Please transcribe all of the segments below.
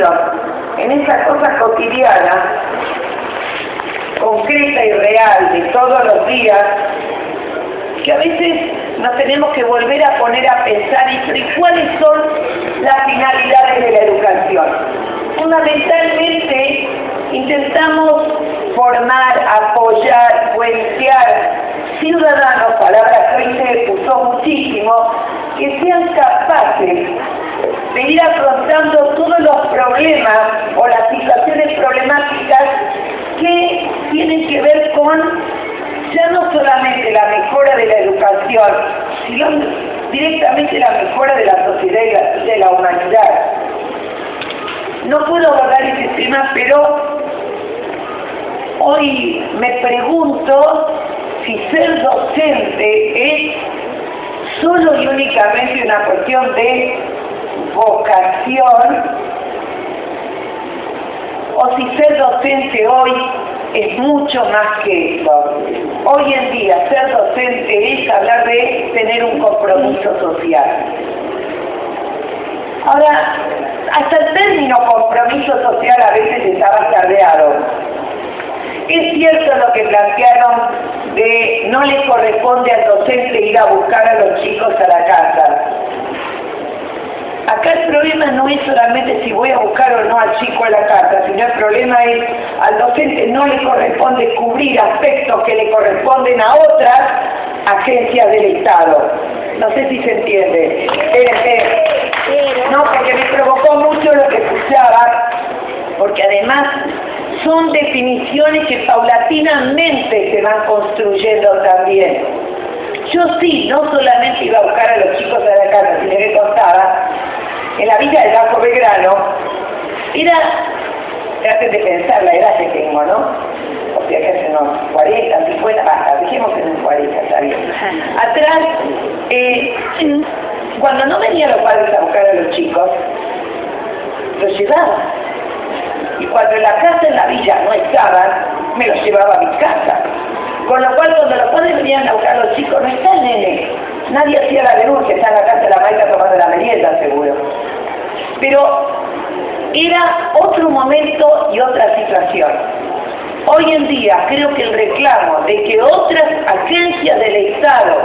metidos en esa cosa cotidiana, concreta y real de todos los días, que a veces nos tenemos que volver a poner a pensar y cuáles son las finalidades de la educación. Fundamentalmente intentamos formar, apoyar, puentear ciudadanos, palabra que hoy se usó muchísimo, que sean capaces de ir afrontando todos los problemas o las situaciones problemáticas que tienen que ver con ya no solamente la mejora de la educación, sino directamente la mejora de la sociedad y de la humanidad. No puedo abordar ese tema, pero hoy me pregunto si ser docente es solo y únicamente una cuestión de vocación, o si ser docente hoy es mucho más que eso. Hoy en día ser docente es hablar de tener un compromiso social. Ahora, hasta el término compromiso social a veces está bastardeado. Es cierto lo que plantearon de no le corresponde al docente ir a buscar a los chicos a la casa. Acá el problema no es solamente si voy a buscar o no al chico a la casa, sino el problema es al docente no le corresponde cubrir aspectos que le corresponden a otras agencias del Estado. No sé si se entiende. No, porque me provocó mucho lo que escuchaba, porque además son definiciones que paulatinamente se van construyendo también. Yo sí, no solamente iba a buscar a los chicos a la casa, sino que contaba, en la villa del Bajo Belgrano, traten de pensar la edad que tengo, ¿no? O sea, que hace unos 40, 50, basta, dejemos en unos 40, está bien. Atrás, cuando no venían los padres a buscar a los chicos, los llevaba. Y cuando en la casa en la villa no estaban, me los llevaba a mi casa. Con lo cual, cuando los padres venían a buscar a los chicos, no está el nene. Nadie hacía la denuncia, está en la casa de la maestra tomando la merienda, seguro. Pero era otro momento y otra situación. Hoy en día creo que el reclamo de que otras agencias del Estado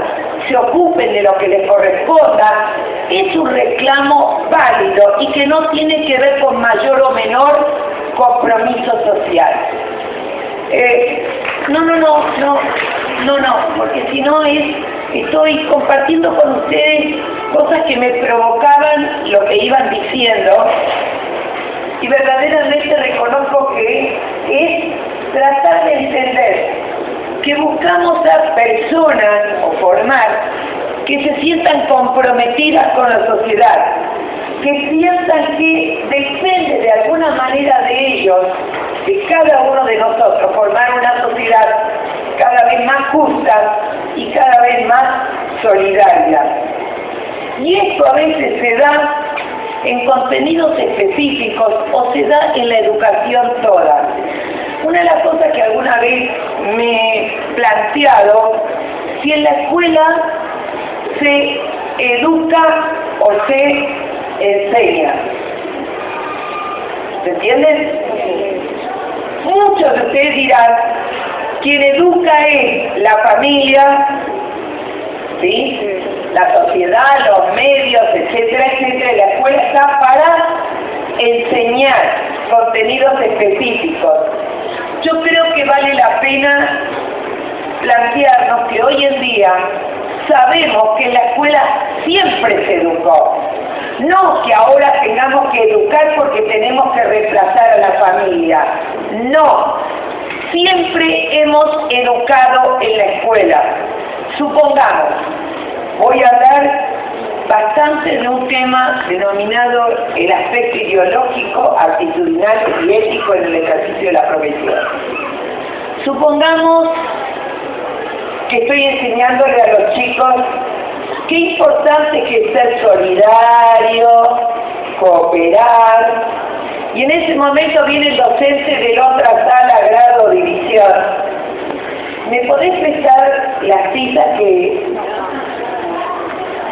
se ocupen de lo que les corresponda es un reclamo válido y que no tiene que ver con mayor o menor compromiso social. No, porque si no estoy compartiendo con ustedes cosas que me provocaban lo que iban diciendo y verdaderamente reconozco que es tratar de entender que buscamos a personas o formar que se sientan comprometidas con la sociedad, que sientan que depende de alguna manera de ellos, de cada uno de nosotros, formar una sociedad cada vez más justa y cada vez más solidaria. Y esto a veces se da en contenidos específicos o se da en la educación toda. Una de las cosas que alguna vez me he planteado, si en la escuela se educa o se enseña. ¿Se entienden? Muchos de ustedes dirán, quien educa es la familia, ¿sí? La sociedad, los medios, etcétera, etcétera. La escuela está para enseñar contenidos específicos. Yo creo que vale la pena plantearnos que hoy en día sabemos que en la escuela siempre se educó. No que ahora tengamos que educar porque tenemos que reemplazar a la familia. No. Siempre hemos educado en la escuela. Supongamos, voy a hablar bastante de un tema denominado el aspecto ideológico, actitudinal y ético en el ejercicio de la profesión. Supongamos que estoy enseñándole a los chicos qué importante que es ser solidario, cooperar, y en ese momento viene el docente de la otra sala, grado, división. ¿Me podés prestar la cita que...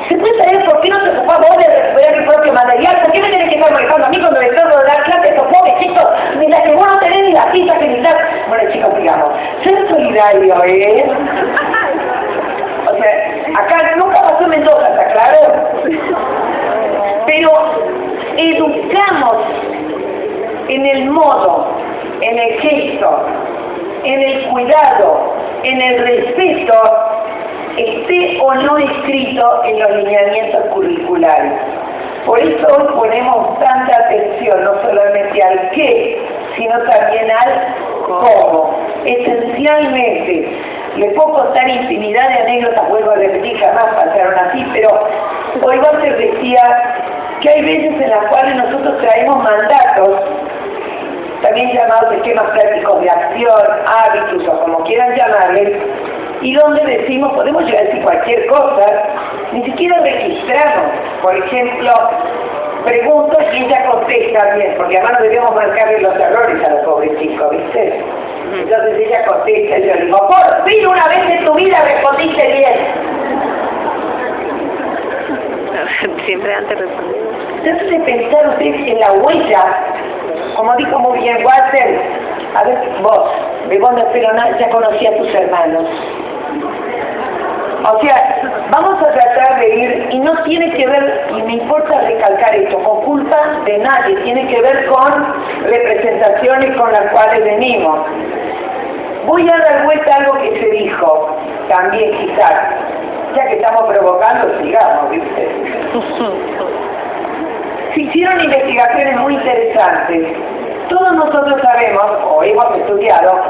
¿Se puede saber por qué no te ocupás vos de recuperar el propio material? ¿Por qué me tenés que estar molestando a mí cuando le trato de dar clase cambiamos en el modo, en el gesto, en el cuidado, en el respeto, esté o no escrito en los lineamientos curriculares. Por eso hoy ponemos tanta atención, no solamente al qué, sino también al cómo. Esencialmente, le puedo contar infinidad de anécdotas, vuelvo a repetir, jamás pasaron así, pero hoy Walter decía que hay veces en las cuales nosotros traemos mandatos, también llamados esquemas prácticos de acción, hábitos o como quieran llamarles, y donde decimos, podemos llegar a decir cualquier cosa, ni siquiera registramos. Por ejemplo, pregunto y ella contesta bien, porque además no debemos marcarle los errores a los pobres chicos, ¿viste? Entonces ella contesta y yo le digo, por fin una vez en tu vida respondiste bien. Siempre antes respondí. Entonces de pensar ustedes en la huella, como dijo muy bien Walter, a ver, vos, de vos no espero nada, ya conocí a tus hermanos. O sea, vamos a tratar de ir, y no tiene que ver, y me importa recalcar esto, con culpa de nadie, tiene que ver con representaciones con las cuales venimos. Voy a dar vuelta a algo que se dijo, también quizás, ya que estamos provocando, sigamos, ¿viste? Se hicieron investigaciones muy interesantes. Todos nosotros sabemos, o hemos estudiado,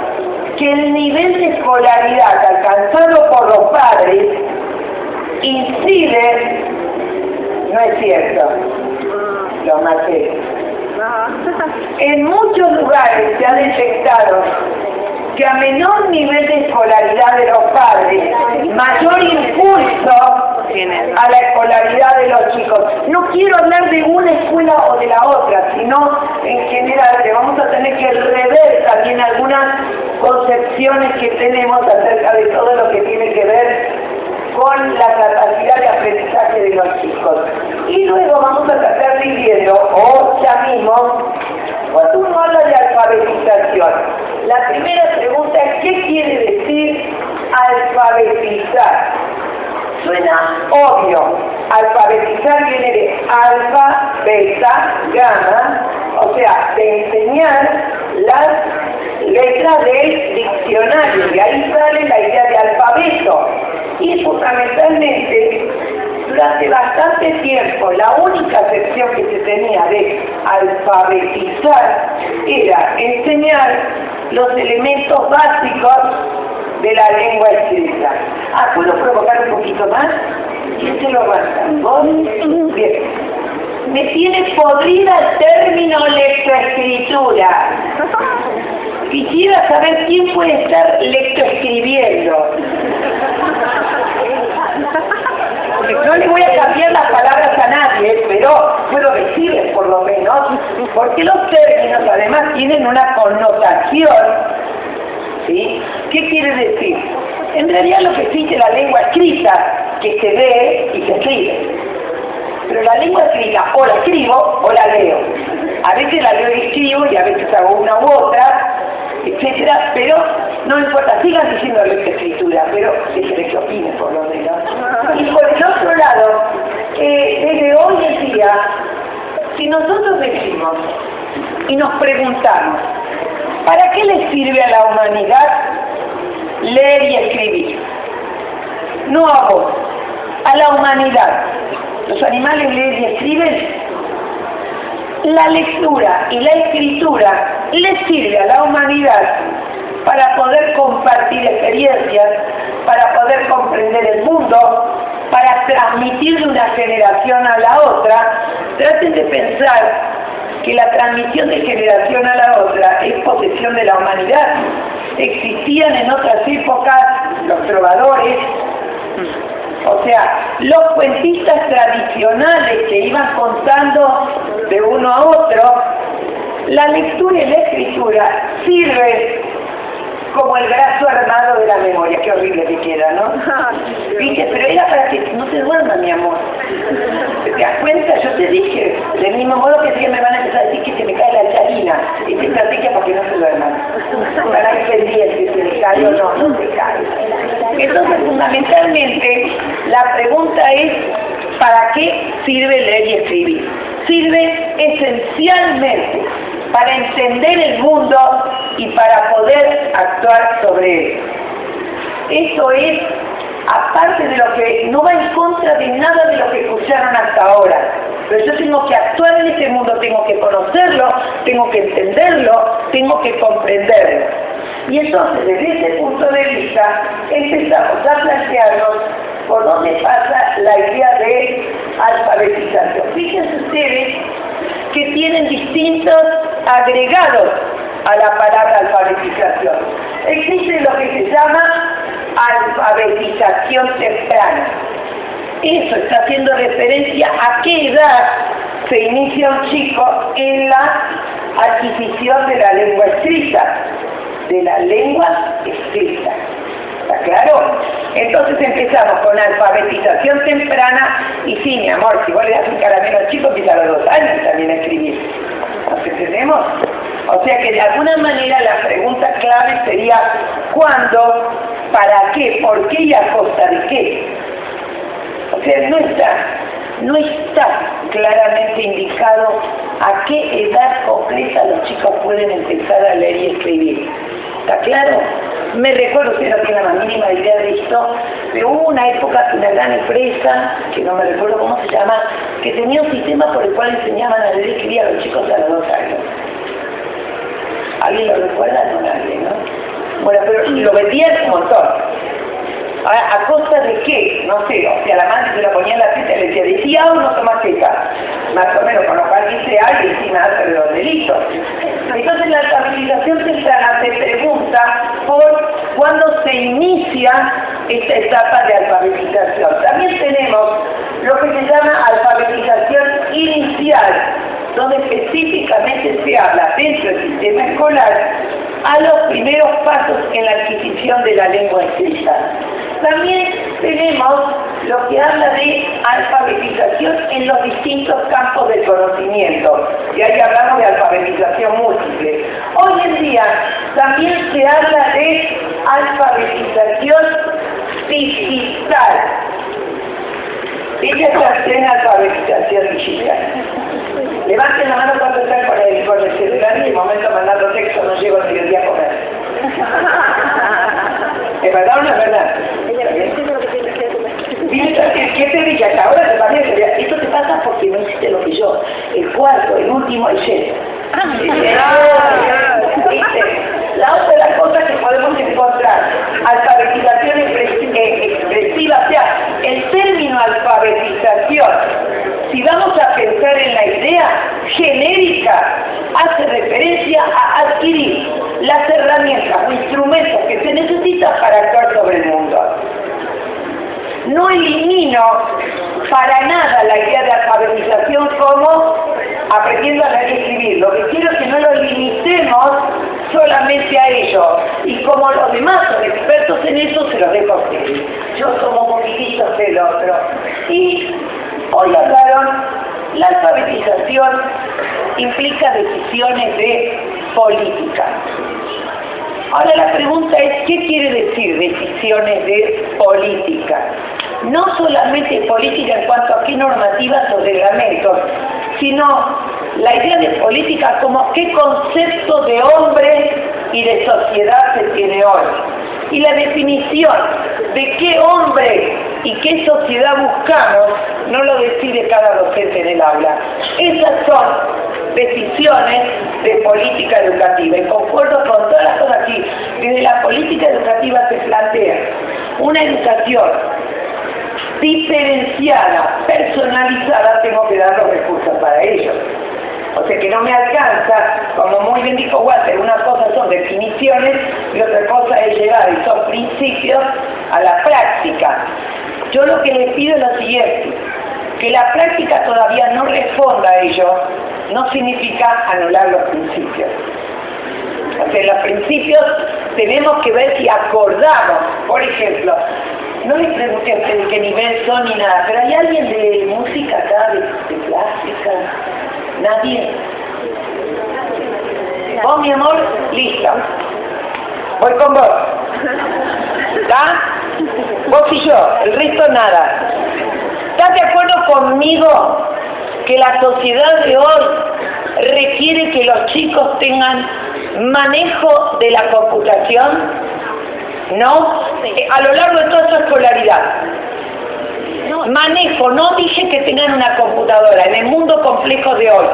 que el nivel de escolaridad alcanzado por los padres incide, no es cierto, lo maté. En muchos lugares se ha detectado que a menor nivel de escolaridad de los padres, mayor impulso a la escolaridad de los chicos. No quiero hablar de una escuela o de la otra, sino en general que vamos a tener que rever también algunas concepciones que tenemos acerca de todo lo que tiene que ver con la capacidad de aprendizaje de los chicos. Y luego vamos a tratar de ir viendo, o ya mismo, cuando uno habla de alfabetización, la primera pregunta es, ¿qué quiere decir alfabetizar? Suena obvio. Alfabetizar viene de alfa, beta, gamma, o sea, de enseñar las letras del diccionario, y ahí sale la idea de alfabeto. Y fundamentalmente, durante bastante tiempo, la única acepción que se tenía de alfabetizar era enseñar los elementos básicos de la lengua escrita. ¿Puedo provocar un poquito más? ¿Quién se lo aguanta? ¿Vos? Bien. Me tiene podrida el término lectoescritura. Quisiera saber quién puede estar lectoescribiendo. No le voy a cambiar las palabras a nadie, pero puedo decirles por lo menos, porque los términos además tienen una connotación, ¿sí? ¿Qué quiere decir? En realidad lo que existe es la lengua escrita, que se lee y se escribe. Pero la lengua escrita o la escribo o la leo. A veces la leo y escribo y a veces hago una u otra, etcétera, pero no importa, sigan diciendo lectoescritura, pero déjenme que opinen por lo menos. Y por el otro lado, desde hoy en día, si nosotros decimos y nos preguntamos, ¿para qué le sirve a la humanidad leer y escribir? No a vos, a la humanidad. ¿Los animales leen y escriben? La lectura y la escritura le sirve a la humanidad para poder compartir experiencias, para poder comprender el mundo, para transmitir de una generación a la otra. Traten de pensar que la transmisión de generación a la otra es posesión de la humanidad. Existían en otras épocas los trovadores, o sea, los cuentistas tradicionales que iban contando de uno a otro. La lectura y la escritura sirve como el brazo armado de la memoria. Qué horrible que queda, ¿no? Dije, pero era para que no se duerma, mi amor. ¿Te das cuenta? Yo te dije, del mismo modo que me van a empezar a decir que se me cae la charina. Esta estrategia para que no se duerman. Para ir pendientes, se le cae o no, no se cae. Entonces, fundamentalmente, la pregunta es, ¿para qué sirve leer y escribir? Sirve esencialmente para entender el mundo y para poder actuar sobre él. Esto es, aparte de lo que no va en contra de nada de lo que escucharon hasta ahora, pero yo tengo que actuar en este mundo, tengo que conocerlo, tengo que entenderlo, tengo que comprenderlo. Y entonces, desde ese punto de vista, empezamos a plantearnos por dónde pasa la idea de alfabetización. Fíjense ustedes que tienen distintos agregados a la palabra alfabetización. Existe lo que se llama alfabetización temprana. Eso está haciendo referencia a qué edad se inicia un chico en la adquisición de la lengua escrita. ¿Está claro? Entonces empezamos con alfabetización temprana y sí, mi amor, si vos le das un caramelo al chico, empieza a los 2 años también a escribir. ¿Nos entendemos? O sea que de alguna manera la pregunta clave sería ¿cuándo? ¿Para qué? ¿Por qué? ¿Y a costa de qué? O sea, no está claramente indicado a qué edad concreta los chicos pueden empezar a leer y escribir. ¿Está claro? Me recuerdo, usted no tiene la más mínima idea de esto, pero hubo una época que una gran empresa, que no me recuerdo cómo se llama, que tenía un sistema por el cual enseñaban a leer y escribir a los chicos a los 2 años. ¿Alguien lo recuerda? No, nadie, ¿no? Bueno, pero lo vendían un montón. Ahora, ¿a costa de qué? No sé, o sea, la madre se la ponía en la teta y le decía, ¿decía o no tomas teta? Más o menos, con lo cual dice, ay, encima hace de los delitos. Entonces la alfabetización temprana se pregunta por cuándo se inicia esta etapa de alfabetización. También tenemos lo que se llama alfabetización inicial, donde específicamente se habla dentro del sistema escolar a los primeros pasos en la adquisición de la lengua escrita. También tenemos lo que habla de alfabetización en los distintos campos del conocimiento, y ahí hablamos de alfabetización múltiple. Hoy en día también se habla de alfabetización digital. Ella está en alfabetización digital. Levanten la mano cuando están con el celular y de momento mandando texto no llego ni el día a comer. ¿Es verdad o no es verdad? ¿Qué te dije? Hasta ahora te parece. Esto te pasa porque no hiciste lo que yo. El cuarto, el último, el lleno. La otra cosa que podemos encontrar, alfabetización expresiva, o sea, el término alfabetización, si vamos a pensar en la idea genérica, hace referencia a adquirir las herramientas o instrumentos que se necesitan para actuar sobre el mundo. No elimino para nada la idea de alfabetización como aprendiendo a leer y escribir. Lo que quiero es que no lo limitemos solamente a ello. Y como los demás son expertos en eso, se los dejo a ustedes. Yo como un poquitito del otro. Y hoy hablaron, la alfabetización implica decisiones de política. Ahora la pregunta es, ¿qué quiere decir decisiones de política? No solamente política en cuanto a qué normativas o reglamentos, sino la idea de política como qué concepto de hombre y de sociedad se tiene hoy. Y la definición de qué hombre y qué sociedad buscamos no lo decide cada docente en el aula. Esas son decisiones de política educativa. Y concuerdo con todas las cosas aquí. Desde la política educativa se plantea una educación diferenciada, personalizada, tengo que dar los recursos para ello. O sea que no me alcanza, como muy bien dijo Walter, una cosa son definiciones y otra cosa es llevar esos principios a la práctica. Yo lo que les pido es lo siguiente, que la práctica todavía no responda a ello, no significa anular los principios. O sea, los principios tenemos que ver si acordamos. Por ejemplo, no les pregunté a ustedes qué nivel son ni nada, pero ¿hay alguien de música acá, de plástica? ¿Nadie? ¿Vos, mi amor? Listo. Voy con vos. ¿Está? Vos y yo, el resto nada. ¿Estás de acuerdo conmigo que la sociedad de hoy requiere que los chicos tengan manejo de la computación, ¿no? A lo largo de toda su escolaridad. Manejo, no dije que tengan una computadora en el mundo complejo de hoy.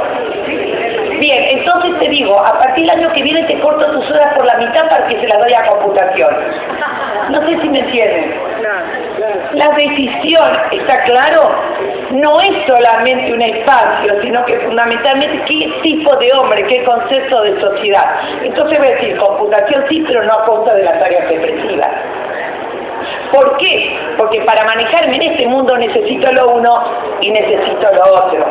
Bien, entonces te digo, a partir del año que viene te corto tus horas por la mitad para que se las doy a computación. No sé si me entienden. La decisión, ¿está claro? No es solamente un espacio, sino que fundamentalmente qué tipo de hombre, qué concepto de sociedad. Entonces voy a decir, computación sí, pero no a costa de las áreas depresivas. ¿Por qué? Porque para manejarme en este mundo necesito lo uno y necesito lo otro.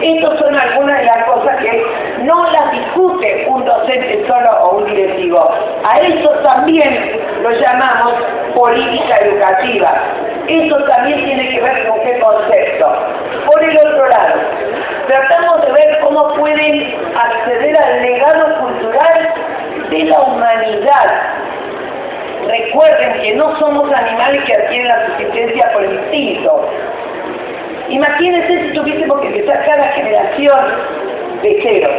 Estas son algunas de las cosas que no las discute un docente solo o un directivo. A eso también lo llamamos política educativa. Eso también tiene que ver con qué concepto. Por el otro lado, tratamos de ver cómo pueden acceder al legado cultural de la humanidad. Recuerden que no somos animales que adquieren la subsistencia por instinto. Imagínense si tuviésemos que empezar cada generación de cero.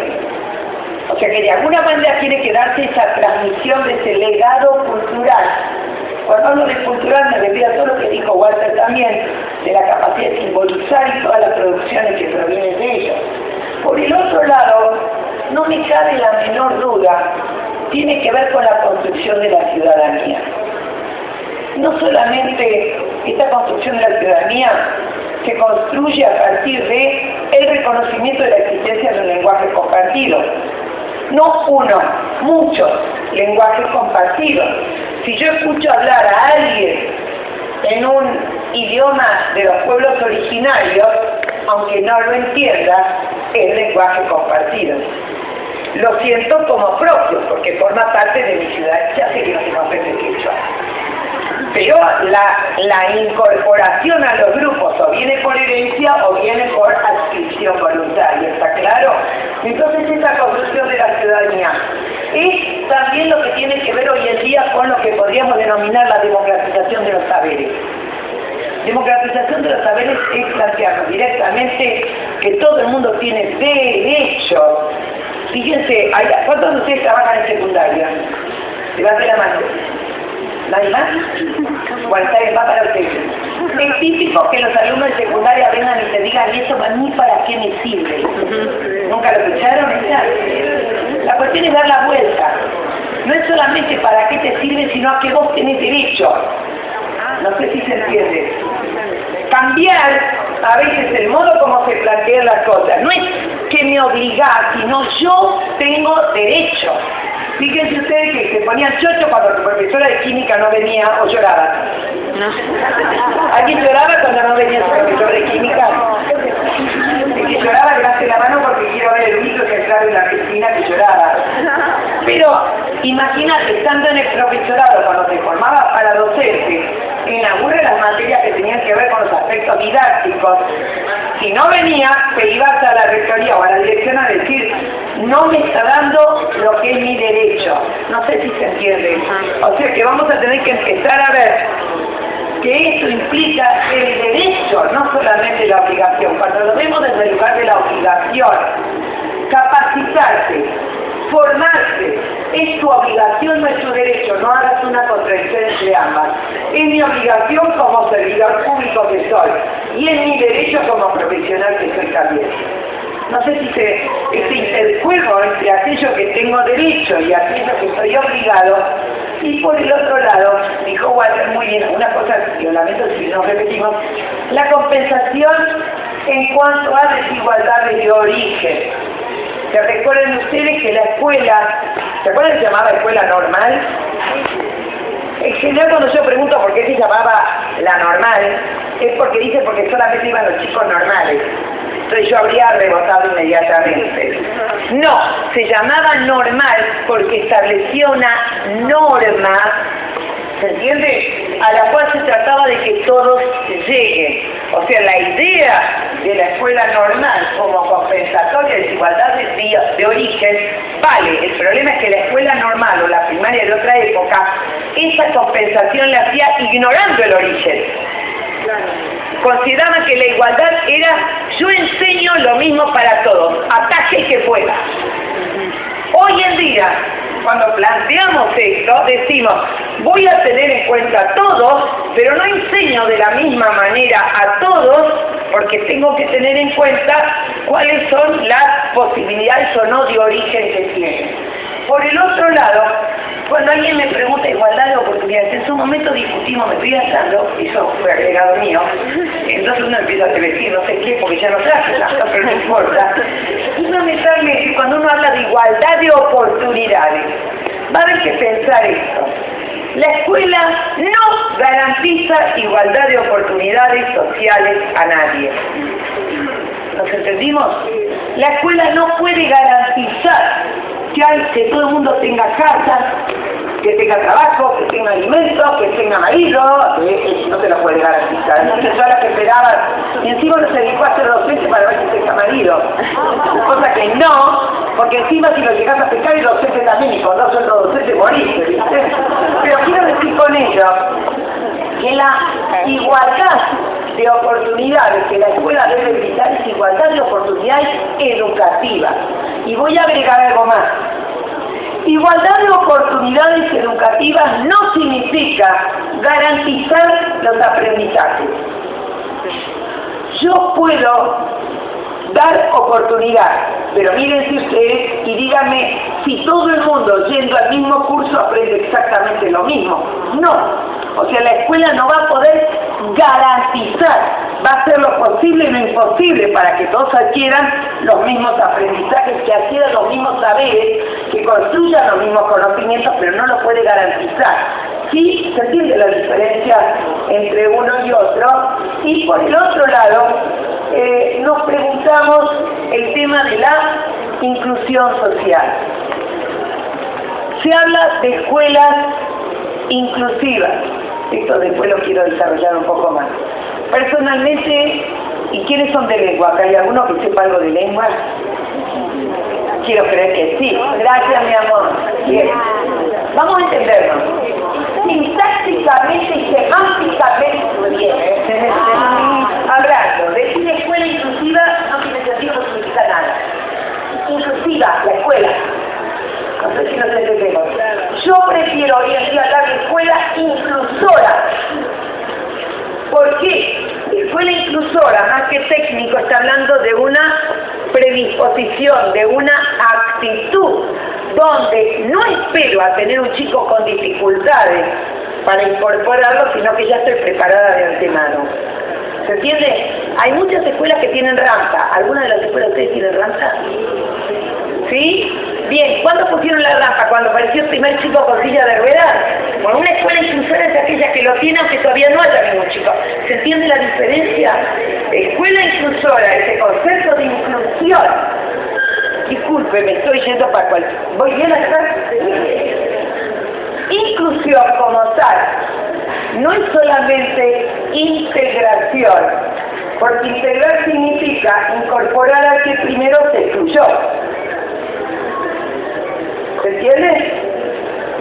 O sea que de alguna manera tiene que darse esa transmisión de ese legado cultural. Cuando hablo de cultural me refiero a todo lo que dijo Walter también, de la capacidad de simbolizar y todas las producciones que provienen de ellos. Por el otro lado, no me cabe la menor duda, tiene que ver con la construcción de la ciudadanía. No solamente esta construcción de la ciudadanía se construye a partir de el reconocimiento de la existencia de un lenguaje compartido. No uno, muchos lenguajes compartidos. Si yo escucho hablar a alguien en un idioma de los pueblos originarios, aunque no lo entienda, es lenguaje compartido. Lo siento como propio, porque forma parte de mi ciudad. Ya sé que no se me ofrece el quechua. Pero la incorporación a los grupos o viene por herencia o viene por adscripción voluntaria, ¿está claro? Entonces esta construcción de la ciudadanía es también lo que tiene que ver hoy en día con lo que podríamos denominar la democratización de los saberes. Democratización de los saberes es plantearnos directamente que todo el mundo tiene derecho. Fíjense, ¿cuántos de ustedes trabajan en secundaria? Levanten la mano. ¿Nadie más? Bueno, está bien, va para ustedes. Es típico que los alumnos de secundaria vengan y te digan, ¿y eso a mí para qué me sirve? ¿Nunca lo escucharon? La cuestión es dar la vuelta. No es solamente para qué te sirve, sino a que vos tenés derecho. No sé si se entiende. Cambiar a veces el modo como se plantean las cosas. No es que me obliga, sino yo tengo derecho. Fíjense ustedes que se ponían chocho cuando la profesora de química no venía o lloraba. No. ¿Alguien lloraba cuando no venía su profesor de química? El que lloraba, levante la mano porque quiero ver el único ejemplar en la piscina que lloraba. Pero imagínate, estando en el profesorado cuando se formaba para docente, inaugura las materias que tenían que ver con los aspectos didácticos. Si no venía, te ibas a la rectoría o a la dirección a decir, no me está dando lo que es mi derecho. No sé si se entiende. O sea que vamos a tener que empezar a ver que esto implica el derecho, no solamente la obligación. Cuando lo vemos desde el lugar de la obligación, capacitarse, formarse, es tu obligación, no es tu derecho, no hagas una contradicción entre ambas. Es mi obligación como servidor público que soy y es mi derecho como profesional que soy también. No sé si el juego entre aquello que tengo derecho y aquello que estoy obligado. Y por el otro lado, dijo Walter muy bien, una cosa que lo lamento si nos repetimos, la compensación en cuanto a desigualdades de origen. ¿Se recuerdan ustedes que la escuela, ¿se acuerdan que se llamaba escuela normal? En general cuando yo pregunto por qué se llamaba la normal, es porque solamente iban los chicos normales. Entonces yo habría rebotado inmediatamente. No, se llamaba normal porque establecía una norma, ¿se entiende? A la cual se trataba de que todos lleguen. O sea, la idea de la escuela normal como compensatoria de desigualdades de origen vale. El problema es que la escuela normal o la primaria de otra época, esa compensación la hacía ignorando el origen. Consideraban que la igualdad era, yo enseño lo mismo para todos, ataje que pueda. Hoy en día, cuando planteamos esto, decimos, voy a tener en cuenta a todos, pero no enseño de la misma manera a todos, porque tengo que tener en cuenta cuáles son las posibilidades o no de origen que tienen. Por el otro lado, cuando alguien me pregunta igualdad de oportunidades, en su momento discutimos, me estoy gastando, eso fue agregado mío, entonces uno empieza a decir no sé qué, porque ya no traje nada, pero no importa. Fundamentalmente, cuando uno habla de igualdad de oportunidades, va a haber que pensar esto. La escuela no garantiza igualdad de oportunidades sociales a nadie. ¿Nos entendimos? La escuela no puede garantizar que todo el mundo tenga casa, que tenga trabajo, que tenga alimentos, que tenga marido, no se lo puede garantizar. Entonces yo a la que esperaba, y encima no se dedicó a ser docente para ver si tenga marido. Cosa que no, porque encima si lo llegas a pescar el docente también, y con dos otros docentes moriste, ¿viste? Pero quiero decir con ello que la igualdad de oportunidades que la escuela debe brindar es igualdad de oportunidades educativas. Y voy a agregar algo más. Igualdad de oportunidades educativas no significa garantizar los aprendizajes. Yo puedo dar oportunidad, pero mírense ustedes y díganme si todo el mundo yendo al mismo curso aprende exactamente lo mismo. No. O sea, la escuela no va a poder garantizar, va a hacer lo posible y lo imposible para que todos adquieran los mismos aprendizajes, que adquieran los mismos saberes, que construyan los mismos conocimientos, pero no lo puede garantizar. Sí, se entiende la diferencia entre uno y otro. Y por el otro lado, nos preguntamos el tema de la inclusión social. Se habla de escuelas inclusivas. Esto después lo quiero desarrollar un poco más. Personalmente, ¿y quiénes son de lengua? ¿Acá hay alguno que sepa algo de lengua? Quiero creer que sí. Gracias, mi amor. Bien. Vamos a entendernos. Sintácticamente y semánticamente bien. Hablando de una escuela inclusiva, no tiene sentido, no significa nada. Inclusiva, la escuela. No sé si nos entendemos. Yo prefiero hoy en día hablar de escuela inclusora. ¿Por qué? Escuela inclusora, más que técnico, está hablando de una predisposición, de una actitud, donde no espero a tener un chico con dificultades para incorporarlo, sino que ya estoy preparada de antemano. ¿Se entiende? Hay muchas escuelas que tienen rampa. ¿Alguna de las escuelas de ustedes tienen rampa? ¿Sí? Bien, ¿cuándo pusieron la rampa? Cuando apareció el primer chico con silla de ruedas. Bueno, una escuela inclusora es aquella que lo tiene aunque todavía no haya ningún chico. ¿Se entiende la diferencia? Escuela inclusora, ese concepto de inclusión. Disculpe, me estoy yendo para cual. ¿Voy bien acá? Inclusión como tal no es solamente integración, porque integrar significa incorporar al que primero se excluyó. ¿Se entiende?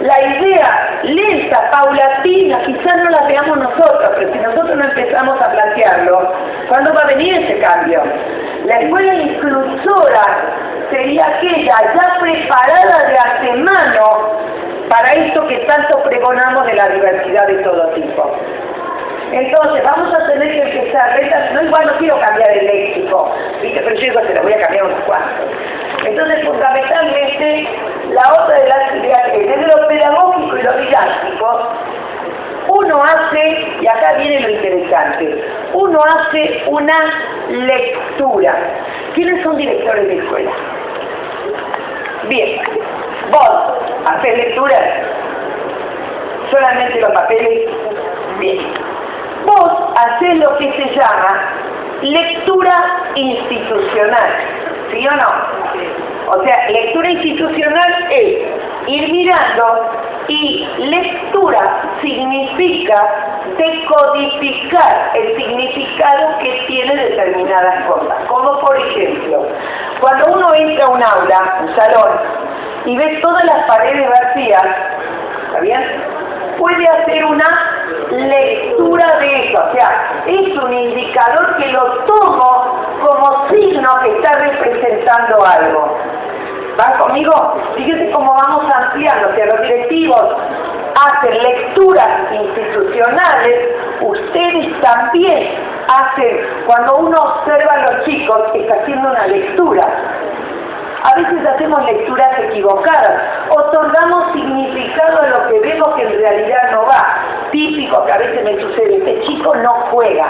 La idea lenta, paulatina, quizás no la veamos nosotros, pero si nosotros no empezamos a plantearlo, ¿cuándo va a venir ese cambio? La escuela inclusora sería aquella ya preparada de antemano para esto que tanto pregonamos de la diversidad de todo tipo. Entonces, vamos a tener que empezar, no igual no quiero cambiar el léxico, ¿viste? Pero yo digo, se lo voy a cambiar unos cuantos. Entonces, fundamentalmente, la otra de las ideas es, desde lo pedagógico y lo didáctico, uno hace, y acá viene lo interesante, uno hace una lectura. ¿Quiénes son directores de escuela? Bien, vos haces lecturas, solamente los papeles, bien. Vos haces lo que se llama lectura institucional, ¿sí o no? O sea, lectura institucional es ir mirando, y lectura significa decodificar el significado que tiene determinadas cosas. Como por ejemplo, cuando uno entra a un aula, un salón, y ve todas las paredes vacías, ¿está bien? puede hacer una lectura de eso, o sea, es un indicador que lo tomo como signo que está representando algo. ¿Van conmigo? Fíjense cómo vamos ampliando, o sea, los directivos hacen lecturas institucionales, ustedes también hacen, cuando uno observa a los chicos, está haciendo una lectura. A veces hacemos lecturas equivocadas, otorgamos significado a lo que vemos que en realidad no va. Típico que a veces me sucede, este chico no juega.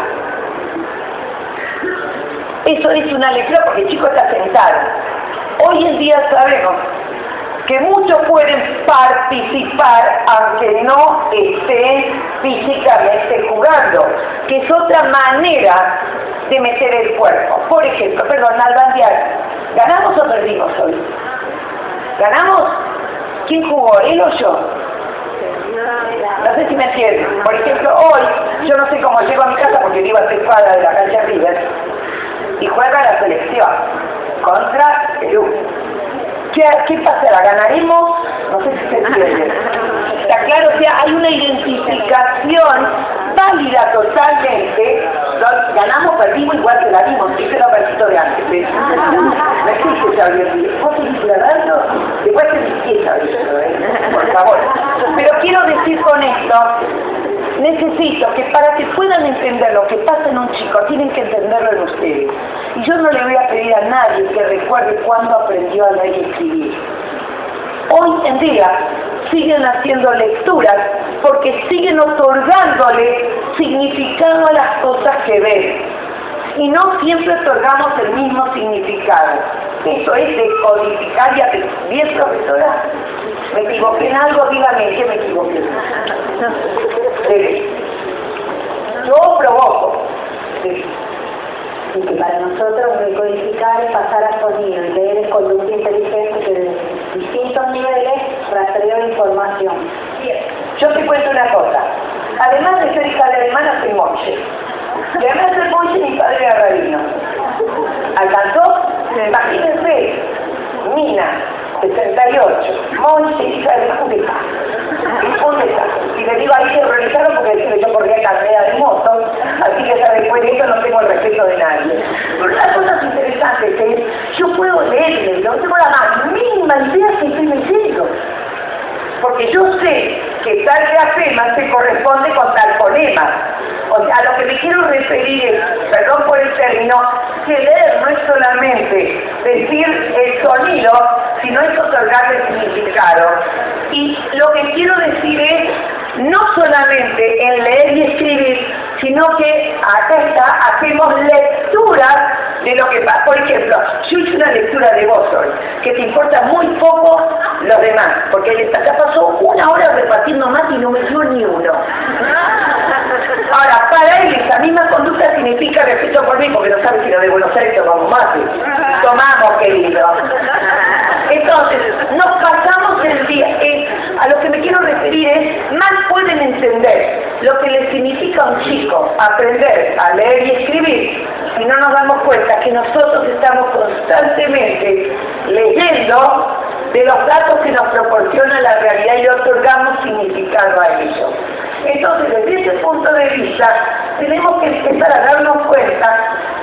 Eso es una lectura porque el chico está sentado. Hoy en día sabemos que muchos pueden participar aunque no estén físicamente jugando, que es otra manera de meter el cuerpo. Por ejemplo, al bandear, ¿ganamos o perdimos hoy? ¿Ganamos? ¿Quién jugó, él o yo? No sé si me entienden. Por ejemplo, hoy, yo no sé cómo llego a mi casa porque vivo a 3 cuadras de la cancha River y juega la selección contra Perú. ¿Qué pasará? ¿Ganaremos? No sé si se entiende. Está claro, o sea, hay una identificación válida totalmente. Ganamos, perdimos igual que la dimos, sí que lo perdimos de antes. No existe esa audiencia. ¿Vos seguís grabando? Después te empieza eso, por favor. Pero quiero decir con esto, necesito que para que puedan entender lo que pasa en un chico, tienen que entenderlo en ustedes. Y yo no le voy a pedir a nadie que recuerde cuándo aprendió a leer y escribir. Hoy en día siguen haciendo lecturas porque siguen otorgándole significado a las cosas que ven. Y no siempre otorgamos el mismo significado. Eso es decodificar y aprender. ¿Bien, profesora? ¿Me equivoqué en algo? Dígame, ¿qué me equivoqué? Yo provoco. Y que para nosotros decodificar es pasar a sonido y leer el conducto inteligente que de distintos niveles rastreo información. Bien, yo te cuento una cosa. Además de ser hija de alemana, soy monje. Y además de ser monje, mi padre era rabino. ¿Alcanzó? Imagínense, Mina, 68, monje, hija de un desastre. Y le digo ahí que horrorizaron porque yo corría carrera de moto, así que ya después de eso no tengo el respeto de nadie. Pero una cosa interesante es que yo puedo leerle, no tengo la más mínima idea que estoy leyendo. Porque yo sé que tal grafema se corresponde con tal fonema. O sea, a lo que me quiero referir es, perdón por el término, que leer no es solamente decir el sonido, sino es otorgarle significado. Y lo que quiero decir es, no solamente en leer y escribir, sino que acá está, hacemos lecturas de lo que pasa. Por ejemplo, yo hice una lectura de vos hoy, que te importa muy poco los demás, porque él ya pasó 1 hora repartiendo más y no me dio ni uno. Ahora, para él esa misma conducta significa respeto por mí, porque no sabe si lo de Buenos Aires tomamos mate. Tomamos, querido. Entonces, nos pasamos el día. A lo que me quiero referir es, más pueden entender lo que le significa a un chico aprender a leer y escribir, si no nos damos cuenta que nosotros estamos constantemente leyendo de los datos que nos proporciona la realidad y le otorgamos significado a ellos. Entonces, desde ese punto de vista, tenemos que empezar a darnos cuenta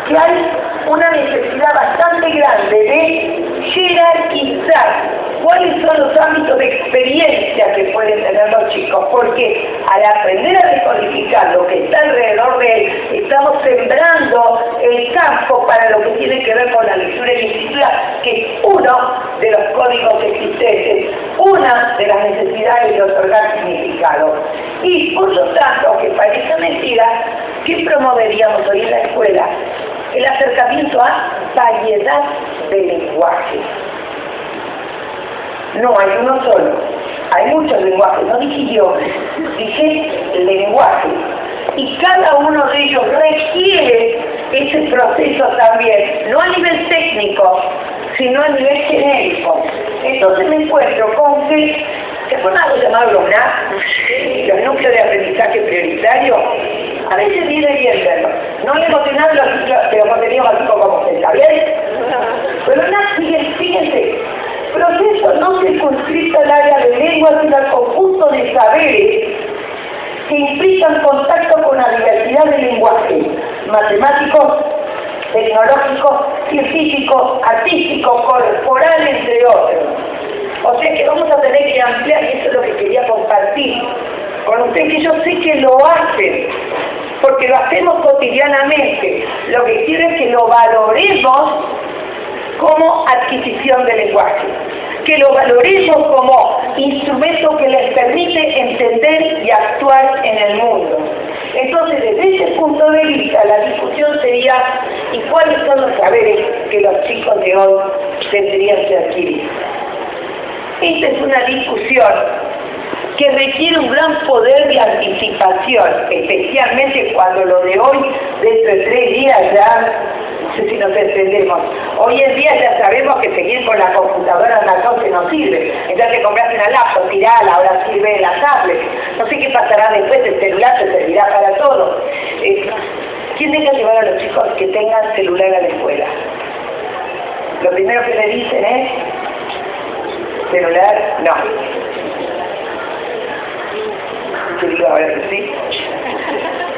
que hay una necesidad bastante grande de jerarquizar cuáles son los ámbitos de experiencia que pueden tener los chicos, porque al aprender a decodificar lo que está alrededor de él, estamos sembrando el campo para lo que tiene que ver con la lectura y escritura, que es uno de los códigos existentes, una de las necesidades de otorgar significado. Y por lo tanto, aunque parezca mentira, ¿qué promoveríamos hoy en la escuela? El acercamiento a variedad de lenguajes. No hay uno solo, hay muchos lenguajes, no dije idiomas, dije lenguaje. Y cada uno de ellos requiere ese proceso también, no a nivel técnico, sino a nivel genérico. Entonces me encuentro con que se pone algo llamado los NAP, los núcleos de aprendizaje prioritario. A veces viene bien verlo. No le emocionan los contenidos básicos como usted, ¿está bien? Pero los NAP, fíjense, proceso no circunscrito al área de lengua, sino al conjunto de saberes matemáticos, tecnológicos, científicos, artísticos, corporal, entre otros. O sea que vamos a tener que ampliar, y eso es lo que quería compartir con ustedes, que yo sé que lo hacen, porque lo hacemos cotidianamente. Lo que quiero es que lo valoremos como adquisición de lenguaje, que lo valoremos como instrumento que les permite entender y actuar en el mundo. Entonces, desde ese punto de vista, la discusión sería, ¿y cuáles son los saberes que los chicos de hoy tendrían que adquirir? Esta es una discusión que requiere un gran poder de anticipación, especialmente cuando lo de hoy, dentro de 3 días ya, no sé si nos entendemos. Hoy en día ya sabemos que seguir con la computadora en la casa no sirve. Entonces compraste una laptop, tirala, ahora sirve la tablet. No sé qué pasará después, el celular te servirá para todo. ¿Quién deja llevar a los chicos que tengan celular a la escuela? Lo primero que le dicen es, celular, no. ¿Qué digo ahora que sí?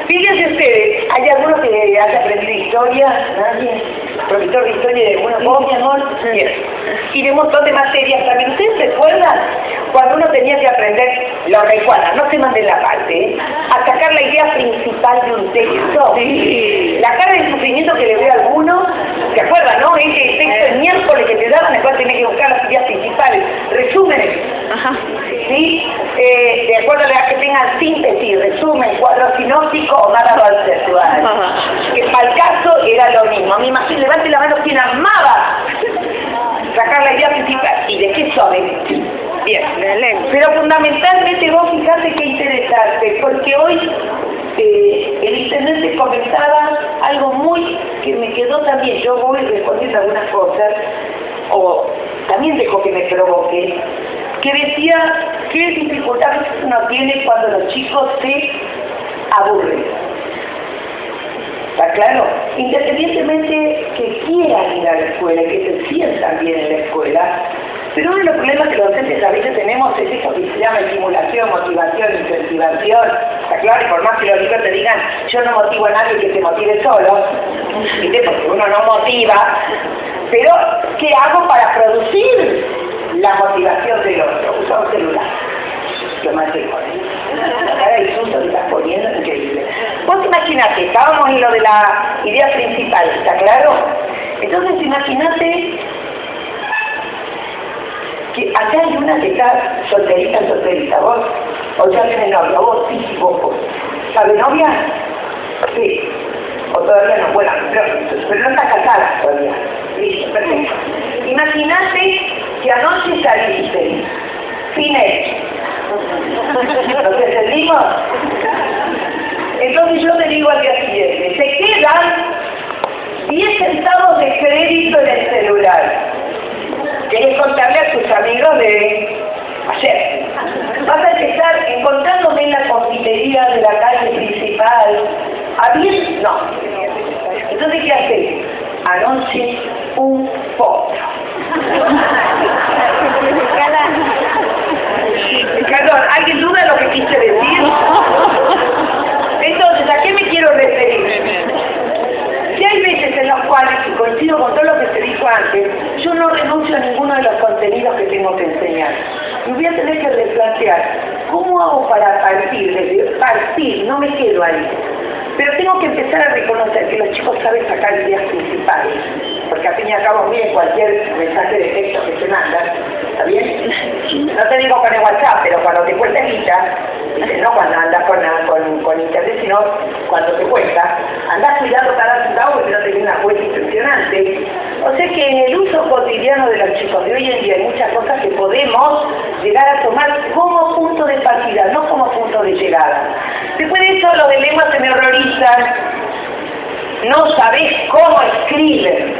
Fíjense ustedes, hay algunos que han aprendido historia, nadie, profesor de historia de algunos, ¿vos, mi amor? Bien. Y de un montón de materias también. ¿Ustedes se acuerdan? Cuando uno tenía que aprender, lo recuerdan, no se manden la parte, a sacar la idea principal de un texto. Sí. La cara de sufrimiento que le veo a algunos, ¿se acuerdan, no? Ese texto el miércoles que te daban, después tenés que buscar las ideas principales, resúmenes. Ajá. ¿Sí? De acuerdo a la que tengan síntesis, resumen, cuadro sinóptico o nada conceptual. Que para el caso era lo mismo. Me imagino, levante la mano quien amaba sacar la idea principal. ¿Y de qué saben? Bien, pero fundamentalmente vos fijate qué interesante, porque hoy el intendente comentaba algo muy que me quedó también, yo voy respondiendo algunas cosas, o también dejo que me provoque, que decía qué dificultades uno tiene cuando los chicos se aburren. ¿Está claro? Independientemente que quieran ir a la escuela, que se sientan bien en la escuela, pero uno de los problemas que los docentes a veces tenemos es eso que se llama estimulación, motivación, incentivación. ¿Está claro? Y por más que los chicos te digan, yo no motivo a nadie que se motive solo, ¿viste? Porque uno no motiva, pero ¿qué hago para producir la motivación del otro? Usa un celular. Lo más mejor. La cara de susto que estás poniendo es increíble. Vos imaginate, estábamos en lo de la idea principal, ¿está claro? Entonces imaginate que acá hay una que está solterita, vos, o ya tenés novia, vos sí, vos. ¿Sabe novia? Sí. O todavía no, bueno, pero no está casada todavía. Listo, perfecto. Imagínate que anoche saliste, sin él. ¿Nos entendimos? Entonces yo te digo al día siguiente, se quedan 10 centavos de crédito en el celular. ¿Querés contarle a tus amigos de ayer? Vas a empezar encontrándome en la confitería de la calle principal. ¿A bien? No. Entonces, ¿qué haces? Anoche un potro. Perdón, ¿alguien duda lo que quise decir? Entonces, ¿a qué me quiero referir? Si hay veces en los cuales, y coincido con todo lo que se dijo antes, yo no renuncio a ninguno de los contenidos que tengo que enseñar. Y voy a tener que replantear, ¿cómo hago para partir? No me quedo ahí. Pero tengo que empezar a reconocer que los chicos saben sacar ideas principales. Porque al fin y al cabo, miren cualquier mensaje de texto que se manda, ¿está bien? No te digo con el WhatsApp, pero cuando te cuesta guita, no cuando andas con internet, sino cuando te cuesta, andás cuidando cada centavo porque no te viene una cuenta impresionante. O sea que en el uso cotidiano de los chicos de hoy en día hay muchas cosas que podemos llegar a tomar como punto de partida, no como punto de llegada. Después de eso, los de lengua se me horrorizan. No sabés cómo escriben.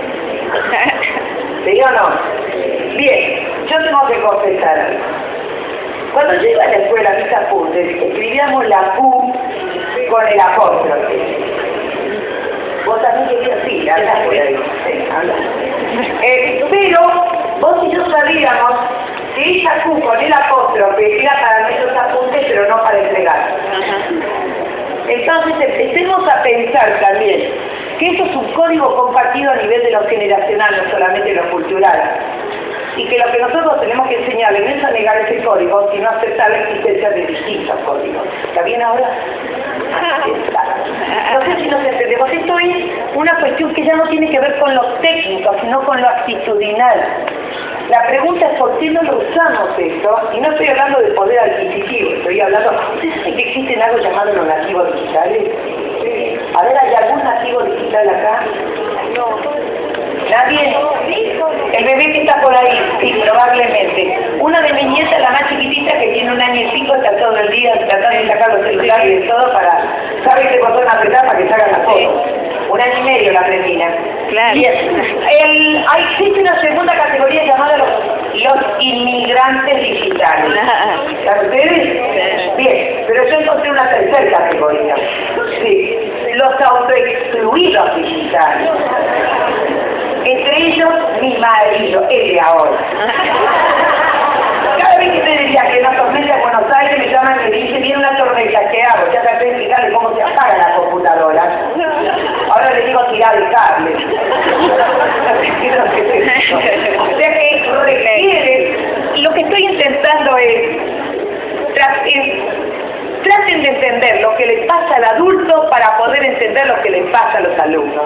¿Sí o no? Bien, yo tengo que confesar algo. Cuando yo iba a la escuela, mis apuntes, escribíamos la Q con el apóstrofe. ¿Vos también querías? Sí, hablas por ahí. Sí, hablas. Pero vos y yo sabíamos que esa Q con el apóstrofe era para nuestros apuntes, pero no para entregar. Entonces empecemos a pensar también que eso es un código compartido a nivel de lo generacional, no solamente de lo cultural. Y que lo que nosotros tenemos que enseñarles no es a negar ese código, sino a aceptar la existencia de distintos códigos. ¿Está bien ahora? No sé si nos entendemos. Esto es una cuestión que ya no tiene que ver con lo técnico, sino con lo actitudinal. La pregunta es por qué no lo usamos esto, y no estoy hablando de poder adquisitivo, estoy hablando, ¿ustedes saben que existen algo llamado los nativos digitales? A ver, ¿hay algún nativo digital acá? No. ¿Nadie? El bebé que está por ahí, sí, probablemente. Una de mis nietas, la más chiquitita, que tiene 1 año y pico, está todo el día tratando de sacar los celulares y de todo para... ¿Sabe qué botón apretar para que salgan las fotos? 1 año y medio la Argentina. Claro. Bien. Existe una segunda categoría llamada los inmigrantes digitales. ¿Saben ustedes? Bien, pero yo encontré una tercera categoría. Sí, los autoexcluidos digitales. Entre ellos, mi marido, el de ahora. Cada vez que te decía que en la tormenta de Buenos Aires me llaman y me dicen, viene una tormenta, ¿qué hago? Ya traté de explicarle cómo se apaga la computadora. Ahora le digo tirar el cable. O sea que requiere, lo que estoy intentando es, traten de entender lo que le pasa al adulto para poder entender lo que le pasa a los alumnos.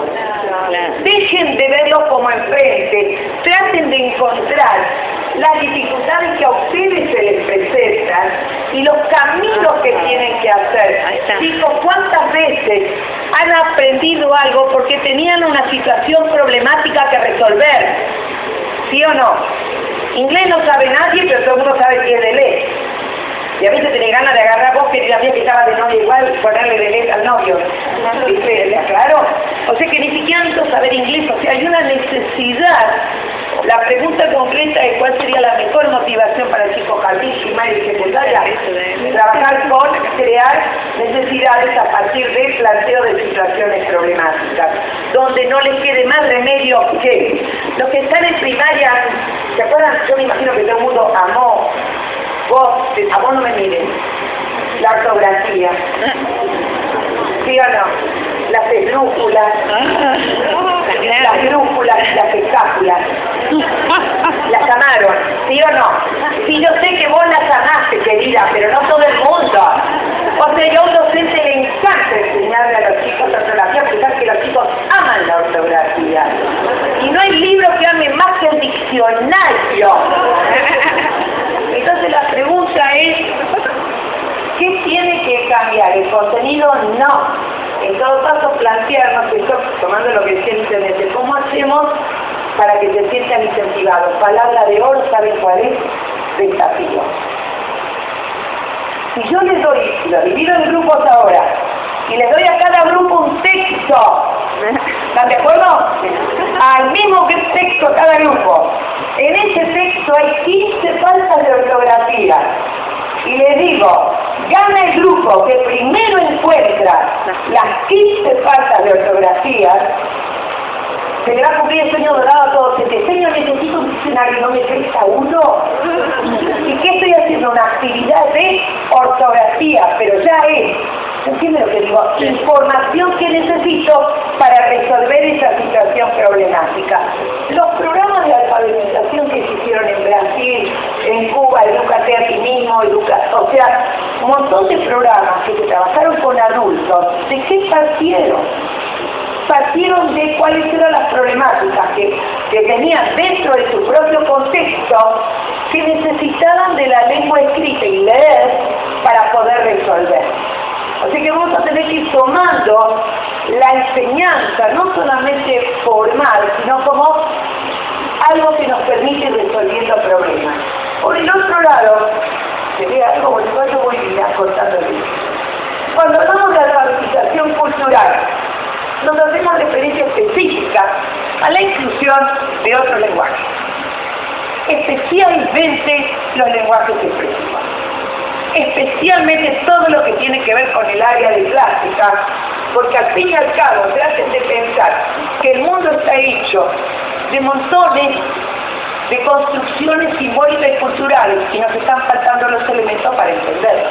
Dejen de verlo como enfrente, traten de encontrar las dificultades que a ustedes se les presentan y los caminos que tienen que hacer. Chicos, ¿cuántas veces han aprendido algo porque tenían una situación problemática que resolver? ¿Sí o no? Inglés no sabe nadie, pero todo el mundo sabe quién es leer. Y a veces tenés ganas de agarrar vos, querida mía, que estaba de novia igual, y ponerle de leer al novio. ¿Viste? Claro. O sea que ni siquiera necesito saber inglés, o sea, hay una necesidad. La pregunta concreta es cuál sería la mejor motivación para el chico jardín, primaria y secundaria. Trabajar con crear necesidades a partir del planteo de situaciones problemáticas, donde no les quede más remedio que los que están en primaria, ¿se acuerdan? Yo me imagino que todo el mundo amó. A vos no me miren. La ortografía. ¿Sí o no? Las esdrújulas. Las grújulas, las escápulas. Las amaron. ¿Sí o no? Sí, yo sé que vos las amaste, querida, pero no todo el mundo. O sea, yo a un docente le encanta enseñarle a los chicos ortografía, pensar que los chicos aman la ortografía. Y no hay libro que ame más que el diccionario. Entonces la pregunta es, ¿qué tiene que cambiar? ¿El contenido? No. En todo caso, plantearnos, esto, tomando lo que decía Internet, ¿cómo hacemos para que se sientan incentivados? Palabra de oro, ¿saben cuál es? Desafío. Si yo les doy, lo divido en grupos ahora, y les doy a cada grupo un texto, ¿están de acuerdo? Al mismo texto cada grupo. En ese texto hay 15 faltas de ortografía. Y les digo, gana el grupo que primero encuentra las 15 faltas de ortografía, se le va a cumplir el sueño dorado a todos. Este sueño necesito un diccionario, no me presta uno. ¿Y qué estoy haciendo? Una actividad de ortografía, pero ya es, ¿entiendes lo que digo? Información que necesito para resolver esa situación problemática. Los programas de alfabetización que se hicieron en Brasil, en Cuba, Edúcate a ti mismo, o sea, un montón de programas que se trabajaron con adultos, ¿de qué partieron? Partieron de cuáles eran las problemáticas que tenían dentro de su propio contexto, que necesitaban de la lengua escrita y leer para poder resolver. Así que vamos a tener que ir tomando la enseñanza, no solamente formal, sino como algo que nos permite resolviendo problemas. Por el otro lado, se ve algo bonito, yo voy cortando el video. Cuando hablamos de alfabetización cultural, nos hacemos referencia específica a la inclusión de otros lenguajes, especialmente los lenguajes expresivos, especialmente todo lo que tiene que ver con el área de plástica, porque al fin y al cabo se hacen de pensar que el mundo está hecho de montones de construcciones simbólicas y culturales y nos están faltando los elementos para entenderlo.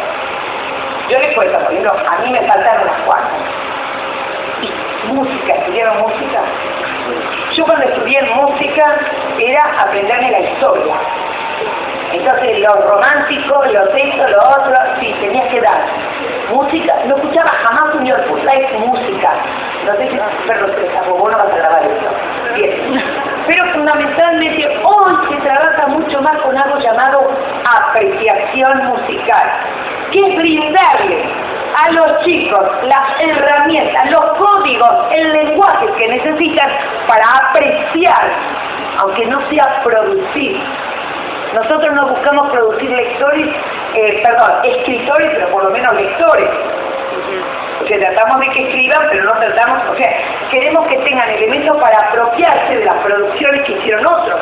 Yo les cuento, por ejemplo, a mí me faltaron unas cuantas. Música, ¿Aprendieron música? Yo cuando estudié en música era aprenderme la historia. Entonces los románticos, los esto, lo otro, sí, tenías que dar. Música, no escuchaba jamás un York Live música. No sé si vos no vas a grabar esto. Bien. Pero fundamentalmente hoy se trabaja mucho más con algo llamado apreciación musical, que es brindarle a los chicos las herramientas, los códigos, el lenguaje que necesitan para apreciar, aunque no sea producir. Nosotros no buscamos producir escritores, pero por lo menos lectores. Porque tratamos de que escriban, pero no tratamos, o sea, queremos que tengan elementos para apropiarse de las producciones que hicieron otros.